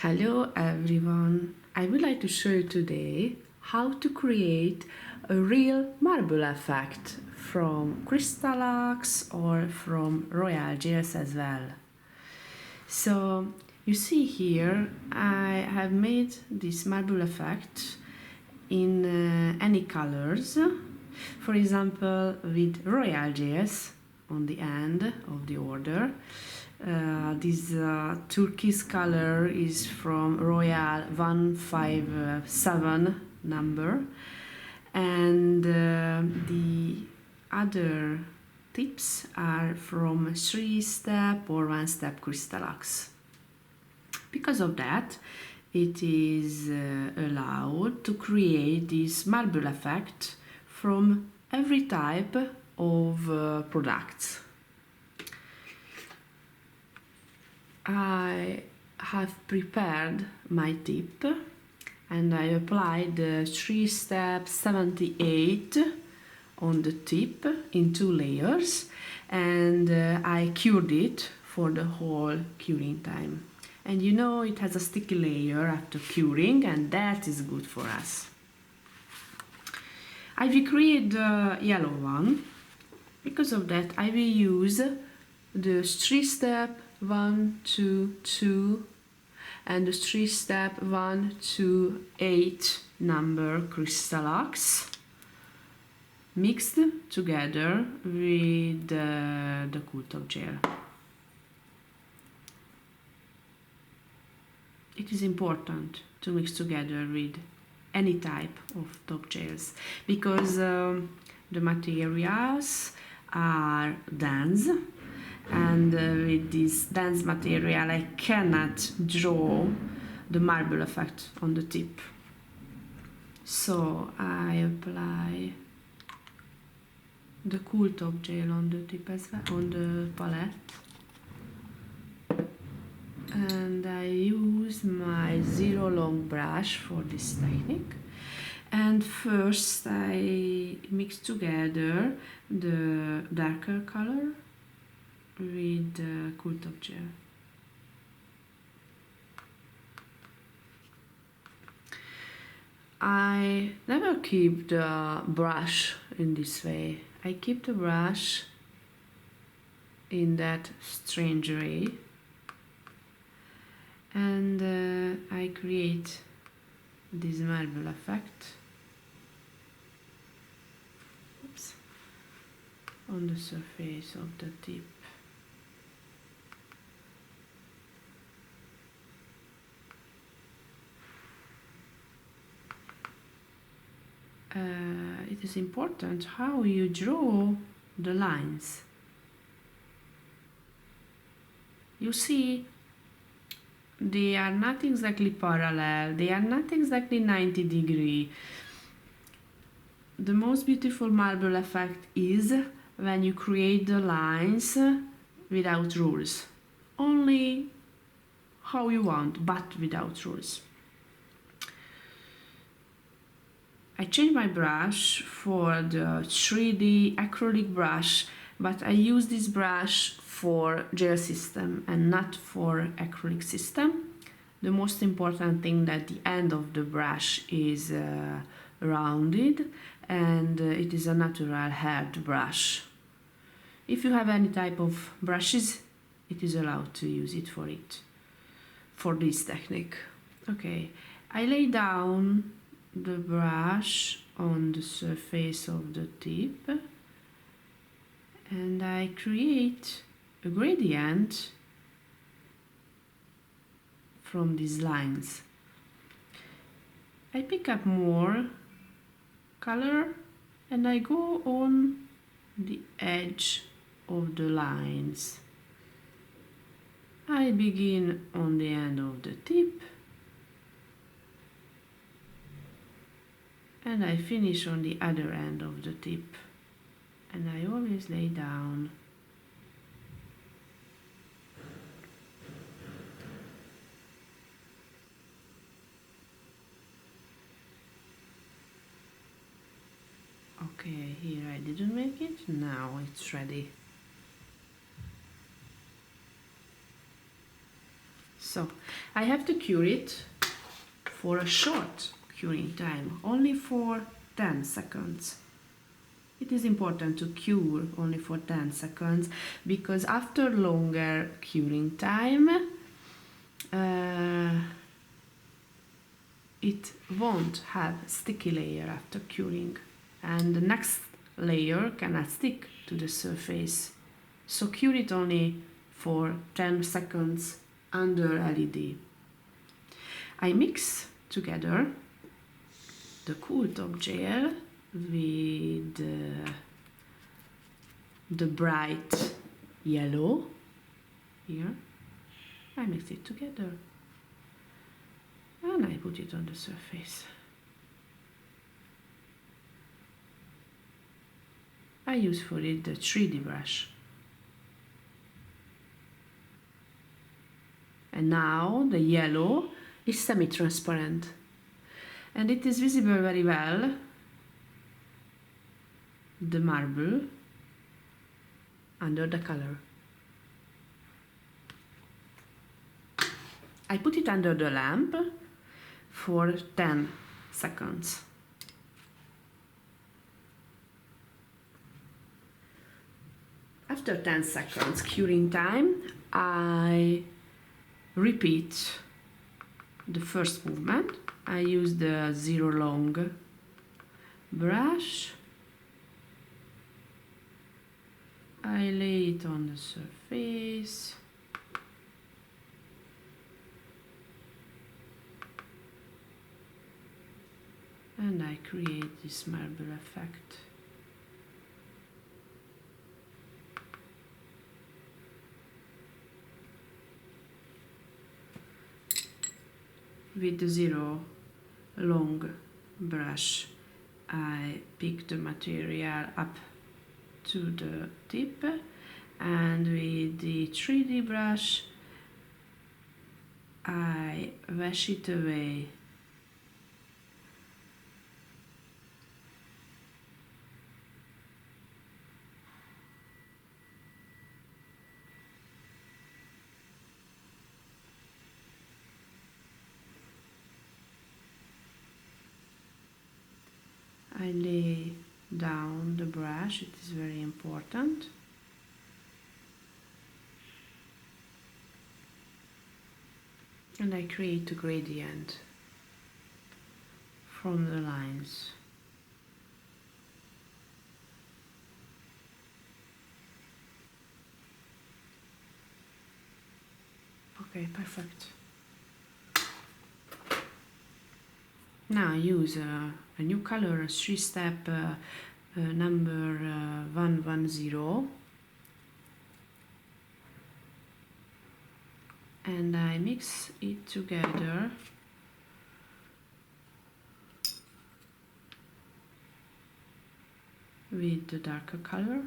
Hello everyone. I would like to show you today how to create a real marble effect from Crystalax or from Royal Gears as well. So you see here I have made this marble effect in any colors. For example, with Royal Gears on the end of the order. This turquoise color is from Royal 157 number, and the other tips are from 3-step or 1-step Crystalax. Because of that, it is allowed to create this marble effect from every type of products. I have prepared my tip and I applied the 3-step 78 on the tip in 2 layers, and I cured it for the whole curing time. And you know it has a sticky layer after curing, and that is good for us. I will create the yellow one. Because of that, I will use the 3-step 1, 2, 2 and the 3-step 1, 2, 8 number Crystalax mixed together with the Cool Top gel. It is important to mix together with any type of top gels because the materials are dense, and with this dense material I cannot draw the marble effect on the tip. So I apply the Cool Top gel on the tip as well, on the palette, and I use my zero long brush for this technique. And first I mix together the darker color with the Cool Top gel. I never keep the brush in this way. I keep the brush in that strange way, and I create this marble effect on the surface of the tip. It is important how you draw the lines. You see, they are not exactly parallel, they are not exactly 90 degrees. The most beautiful marble effect is when you create the lines without rules. Only how you want, but without rules. I changed my brush for the 3D acrylic brush, but I use this brush for gel system and not for acrylic system. The most important thing that the end of the brush is rounded, and it is a natural haired brush. If you have any type of brushes, it is allowed to use it for this technique. Okay, I lay down the brush on the surface of the tip and I create a gradient from these lines. I pick up more color and I go on the edge of the lines. I begin on the end of the tip and I finish on the other end of the tip, and I always lay down. Okay, here I didn't make it, now it's ready. So I have to cure it for a short curing time, only for 10 seconds. It is important to cure only for 10 seconds because after longer curing time, it won't have sticky layer after curing, and the next layer cannot stick to the surface. So cure it only for 10 seconds under LED. I mix together the Cool Top gel with the bright yellow here. I mix it together and I put it on the surface. I use for it the 3D brush. And now the yellow is semi-transparent and it is visible very well, the marble under the color. I put it under the lamp for 10 seconds. After 10 seconds curing time, I repeat the first movement. I use the zero long brush. I lay it on the surface. And I create this marble effect. With the zero long brush, I pick the material up to the tip, and with the 3D brush, I wash it away. I lay down the brush, it is very important. And I create a gradient from the lines. Okay, perfect. Now I use a new color, a 3-step number 110, and I mix it together with the darker color.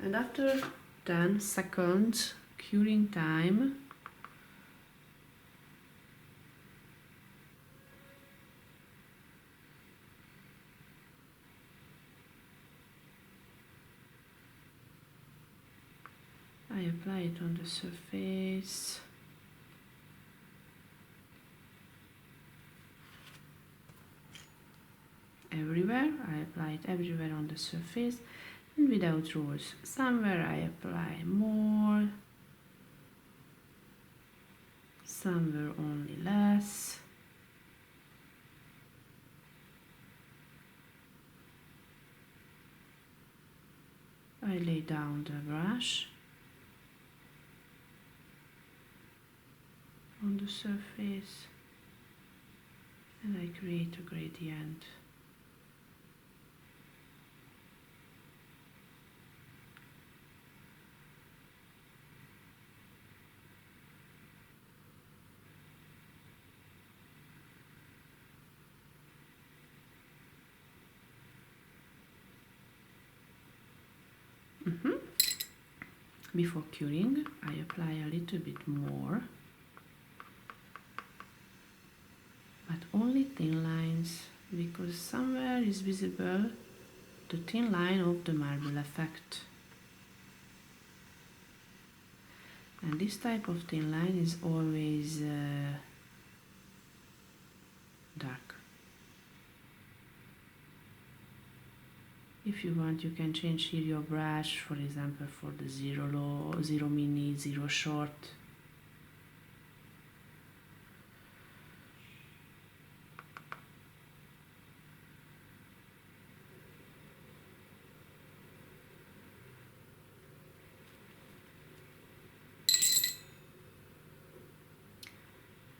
And after 10 seconds curing time, I apply it on the surface. Everywhere, I apply it everywhere on the surface and without rules. Somewhere I apply more, somewhere only less. I lay down the brush on the surface and I create a gradient. Before curing, I apply a little bit more, but only thin lines, because somewhere is visible the thin line of the marble effect. And this type of thin line is always dark. If you want, you can change here your brush, for example, for the zero low, zero mini, zero short.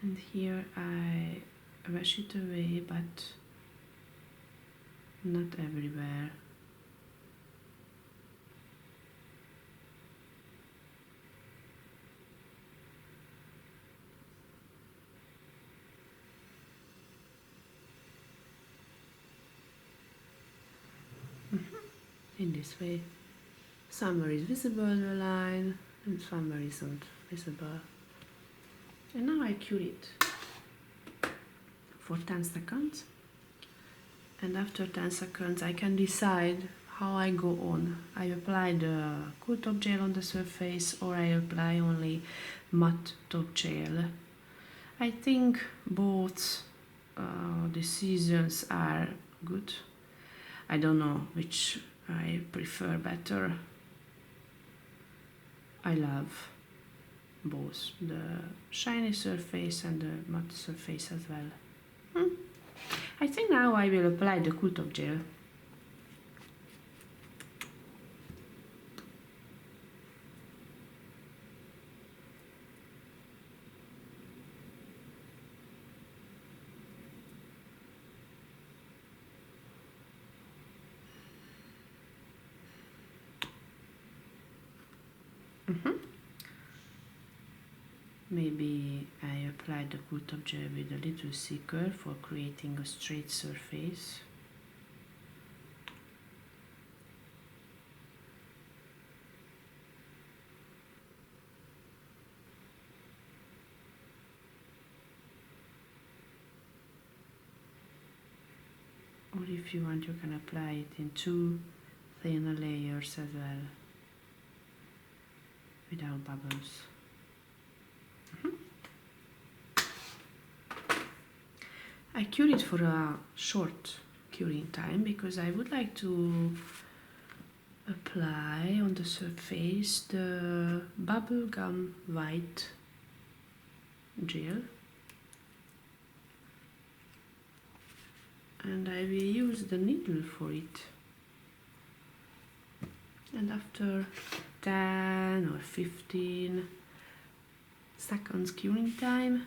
And here I wash it away, but not everywhere. In this way, somewhere is visible the line and somewhere isn't visible. And now I cure it for 10 seconds. And after 10 seconds I can decide how I go on. I apply the cool top gel on the surface, or I apply only matte top gel. I think both decisions are good. I don't know which I prefer better. I love both the shiny surface and the matte surface as well. I think now I will apply the cool top gel. Maybe I apply the cool top gel with a little thicker for creating a straight surface. Or if you want, you can apply it in 2 thinner layers as well, without bubbles. I cure it for a short curing time because I would like to apply on the surface the bubblegum white gel, and I will use the needle for it. And after 10 or 15 seconds curing time,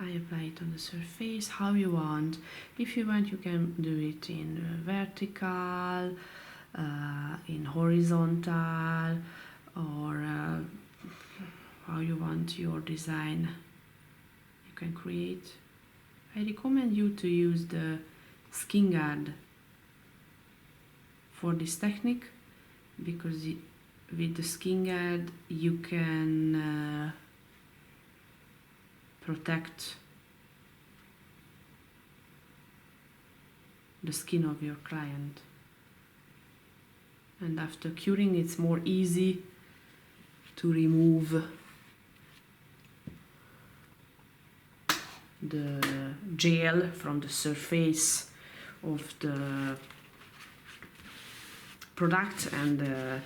I apply it on the surface how you want. If you want, you can do it in vertical, in horizontal, or how you want your design you can create. I recommend you to use the skin guard for this technique, because with the skin guard you can protect the skin of your client, and after curing it's more easy to remove the gel from the surface of the product. And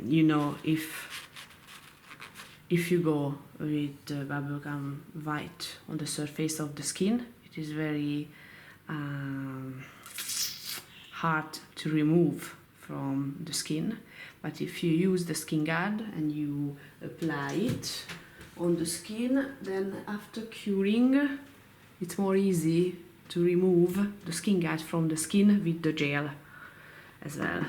you know, if you go with the bubblegum white on the surface of the skin, it is very hard to remove from the skin. But if you use the skin guard and you apply it on the skin, then after curing it's more easy to remove the skin guard from the skin with the gel as well.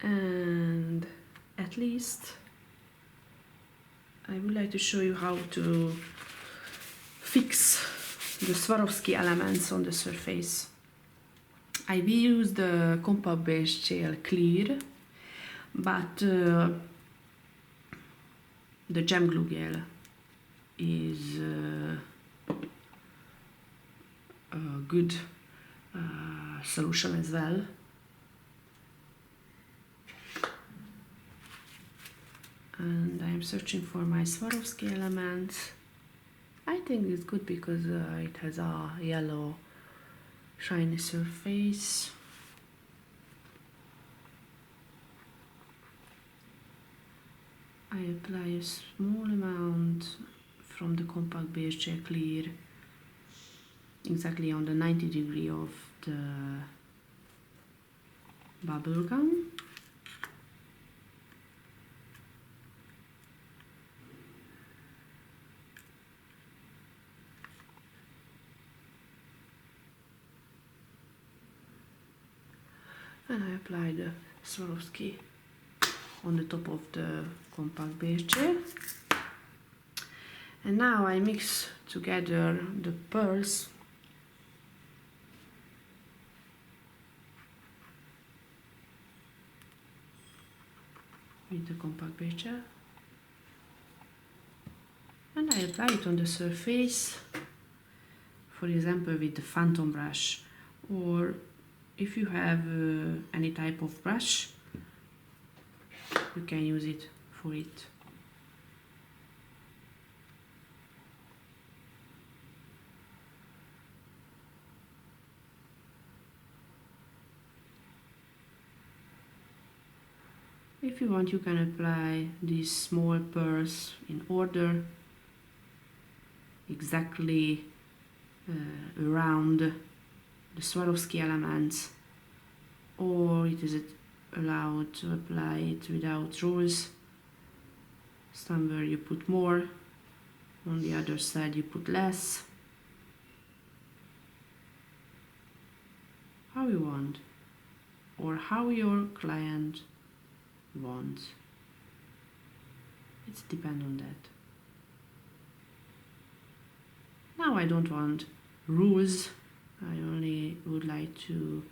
And at least I would like to show you how to fix the Swarovski elements on the surface. I will use the compact beige gel clear, but the gem glue gel is a good solution as well. and I'm searching for my Swarovski element. I think it's good because it has a yellow shiny surface. I apply a small amount from the compact beige gel clear exactly on the 90 degree of the bubble gum. And I apply the Swarovski on the top of the compact beige gel. And now I mix together the pearls with the compact beige gel. And I apply it on the surface, for example with the phantom brush, or if you have any type of brush, you can use it for it. If you want, you can apply these small pearls in order, exactly around the Swarovski elements, or it is allowed to apply it without rules. Somewhere you put more, on the other side you put less. How you want, or how your client wants. It depends on that. Now I don't want rules, I only would like to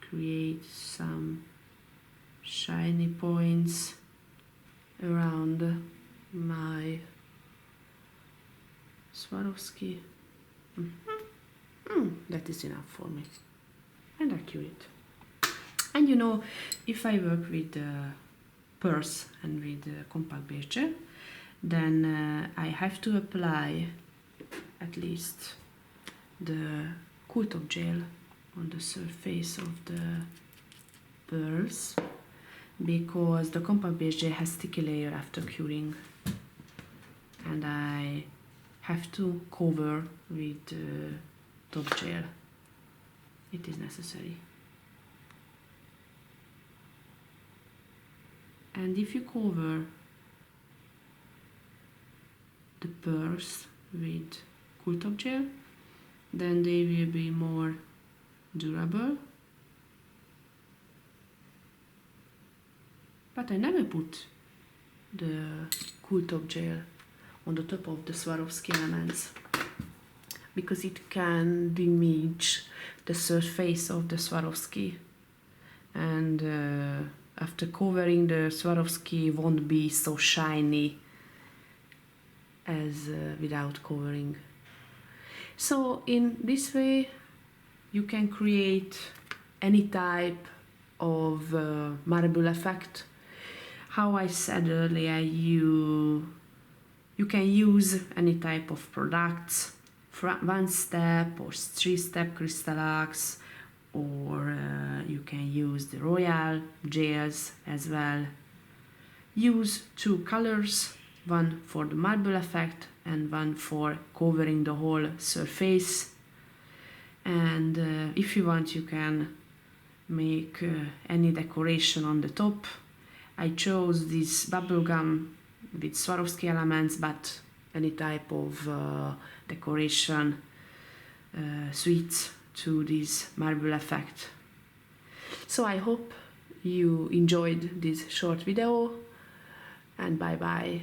create some shiny points around my Swarovski. That is enough for me and accurate. And you know, if I work with pearls and with compact beige gel, then I have to apply at least the cool top gel on the surface of the pearls, because the compact beige gel has sticky layer after curing, and I have to cover with top gel. It is necessary. And if you cover the pearls with cool top gel, then they will be more durable. But I never put the cool top gel on the top of the Swarovski elements, because it can damage the surface of the Swarovski, and after covering, the Swarovski won't be so shiny as without covering. So in this way you can create any type of marble effect. How I said earlier, you can use any type of products, one step or three-step Crystalax, or you can use the royal gels as well. Use two colors, one for the marble effect and one for covering the whole surface. And if you want, you can make any decoration on the top. I chose this bubblegum with Swarovski elements, but any type of decoration suits to this marble effect. So I hope you enjoyed this short video, and bye bye.